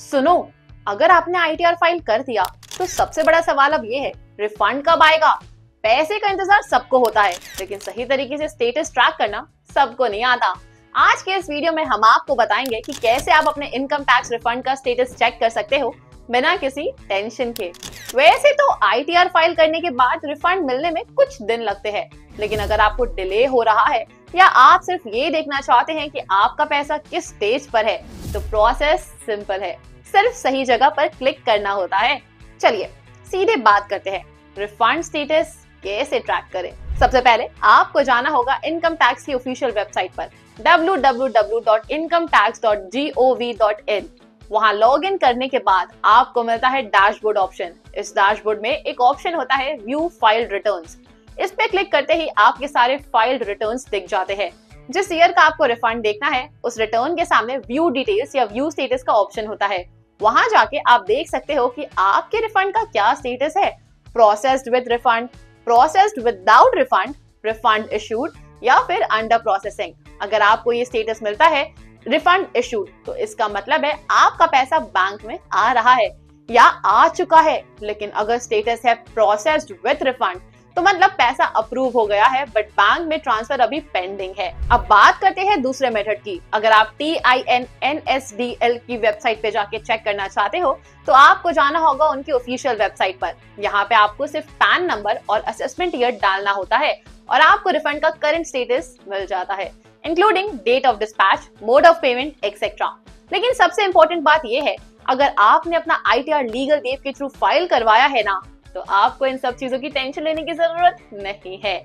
सुनो, अगर आपने आईटीआर फाइल कर दिया तो सबसे बड़ा सवाल अब ये है, रिफंड कब आएगा। पैसे का इंतजार सबको होता है, लेकिन सही तरीके से स्टेटस ट्रैक करना सबको नहीं आता। आज के इस वीडियो में हम आपको बताएंगे कि कैसे आप अपने इनकम टैक्स रिफंड का स्टेटस चेक कर सकते हो बिना किसी टेंशन के। वैसे तो आईटीआर फाइल करने के बाद रिफंड मिलने में कुछ दिन लगते हैं, लेकिन अगर आपको डिले हो रहा है या आप सिर्फ ये देखना चाहते हैं कि आपका पैसा किस स्टेज पर है, तो प्रोसेस सिंपल है, सिर्फ सही जगह पर क्लिक करना होता है। चलिए सीधे बात करते हैं, रिफंड स्टेटस कैसे ट्रैक करें। सबसे पहले आपको जाना होगा इनकम टैक्स की ऑफिशियल वेबसाइट पर www.incometax.gov.in। वहां लॉग इन करने के बाद आपको मिलता है डैशबोर्ड ऑप्शन। इस डैशबोर्ड में एक ऑप्शन होता है व्यू फाइल्ड रिटर्न्स। इस पे क्लिक करते ही आपके सारे फाइल्ड रिटर्न्स दिख जाते हैं। जिस ईयर का आपको रिफंड देखना है, उस रिटर्न के सामने व्यू डिटेल्स या व्यू स्टेटस का ऑप्शन होता है। वहां जाके आप देख सकते हो कि आपके रिफंड का क्या स्टेटस है, processed with refund, processed without refund, refund issued या फिर अंडर प्रोसेसिंग। अगर आपको ये स्टेटस मिलता है रिफंड इशूड, तो इसका मतलब है आपका पैसा बैंक में आ रहा है या आ चुका है। लेकिन अगर स्टेटस है प्रोसेस्ड विद रिफंड, तो मतलब पैसा अप्रूव हो गया है बट बैंक में ट्रांसफर अभी पेंडिंग है। अब बात करते हैं दूसरे मेथड की। अगर आप TIN-NSDL की वेबसाइट पे जाके चेक करना चाहते हो, तो आपको जाना होगा उनकी ऑफिशियल वेबसाइट पर। यहाँ पे आपको सिर्फ पैन नंबर और असेसमेंट ईयर डालना होता है और आपको रिफंड का करंट स्टेटस मिल जाता है, including date of dispatch, mode of payment etcetera. लेकिन सबसे इंपॉर्टेंट बात यह है, अगर आपने अपना आईटीआर लीगल देव के थ्रू फाइल करवाया है ना, तो आपको इन सब चीजों की टेंशन लेने की जरूरत नहीं है।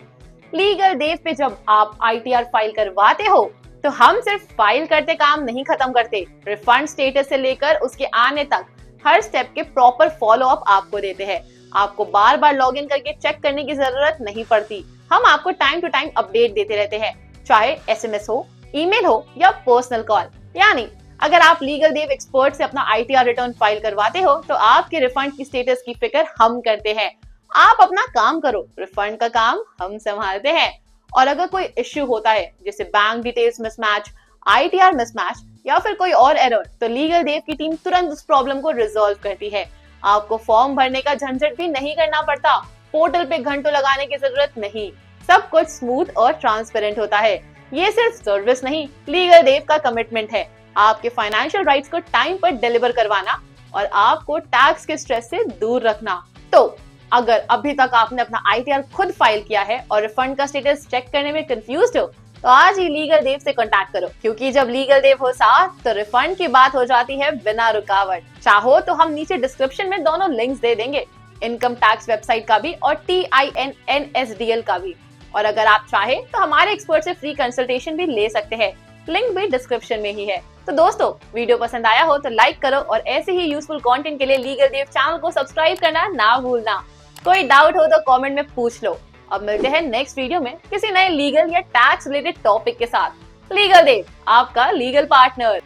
लीगल देव पे जब आप आईटीआर फाइल करवाते हो, तो हम सिर्फ फाइल करते काम नहीं खत्म करते, रिफंड स्टेटस से लेकर उसके आने तक हर स्टेप के प्रॉपर फॉलो अप आपको देते हैं। आपको बार बार लॉग इन करके चेक करने की जरूरत नहीं पड़ती। हम आपको टाइम टू टाइम अपडेट देते रहते हैं, चाहे SMS हो, ईमेल हो या पर्सनल कॉल। यानी अगर आप लीगल देव एक्सपर्ट से अपना आईटीआर रिटर्न फाइल करवाते हो, तो आपके रिफंड की स्टेटस की फिक्र हम करते हैं। आप अपना काम करो, रिफंड का काम हम संभालते हैं। और अगर कोई इश्यू होता है, जैसे bank details mismatch, ITR mismatch या फिर कोई और एरर, तो लीगल देव की टीम तुरंत उस प्रॉब्लम को रिजॉल्व करती है। आपको फॉर्म भरने का झंझट भी नहीं करना पड़ता, पोर्टल पे घंटों लगाने की जरूरत नहीं। सब कुछ स्मूथ और ट्रांसपेरेंट होता है। ये सिर्फ सर्विस नहीं, लीगल देव का कमिटमेंट है, आपके फाइनेंशियल राइट्स को टाइम पर डिलीवर करवाना और आपको टैक्स के स्ट्रेस से दूर रखना। तो अगर अभी तक आपने अपना आईटीआर खुद फाइल किया है और रिफंड का स्टेटस चेक करने में कंफ्यूज्ड हो, तो आज ही लीगल देव से कांटेक्ट करो, क्योंकि जब लीगल देव हो साथ, तो रिफंड की बात हो जाती है बिना रुकावट। चाहो तो हम नीचे डिस्क्रिप्शन में दोनों लिंक्स दे देंगे, इनकम टैक्स वेबसाइट का भी और TIN-NSDL का भी। और अगर आप चाहे तो हमारे एक्सपर्ट से फ्री कंसल्टेशन भी ले सकते हैं, लिंक भी डिस्क्रिप्शन में ही है। तो दोस्तों, वीडियो पसंद आया हो तो लाइक करो और ऐसे ही यूजफुल कंटेंट के लिए लीगल देव चैनल को सब्सक्राइब करना ना भूलना। कोई डाउट हो तो कमेंट में पूछ लो। अब मिलते हैं नेक्स्ट वीडियो में किसी नए लीगल या टैक्स रिलेटेड टॉपिक के साथ। लीगल देव, आपका लीगल पार्टनर।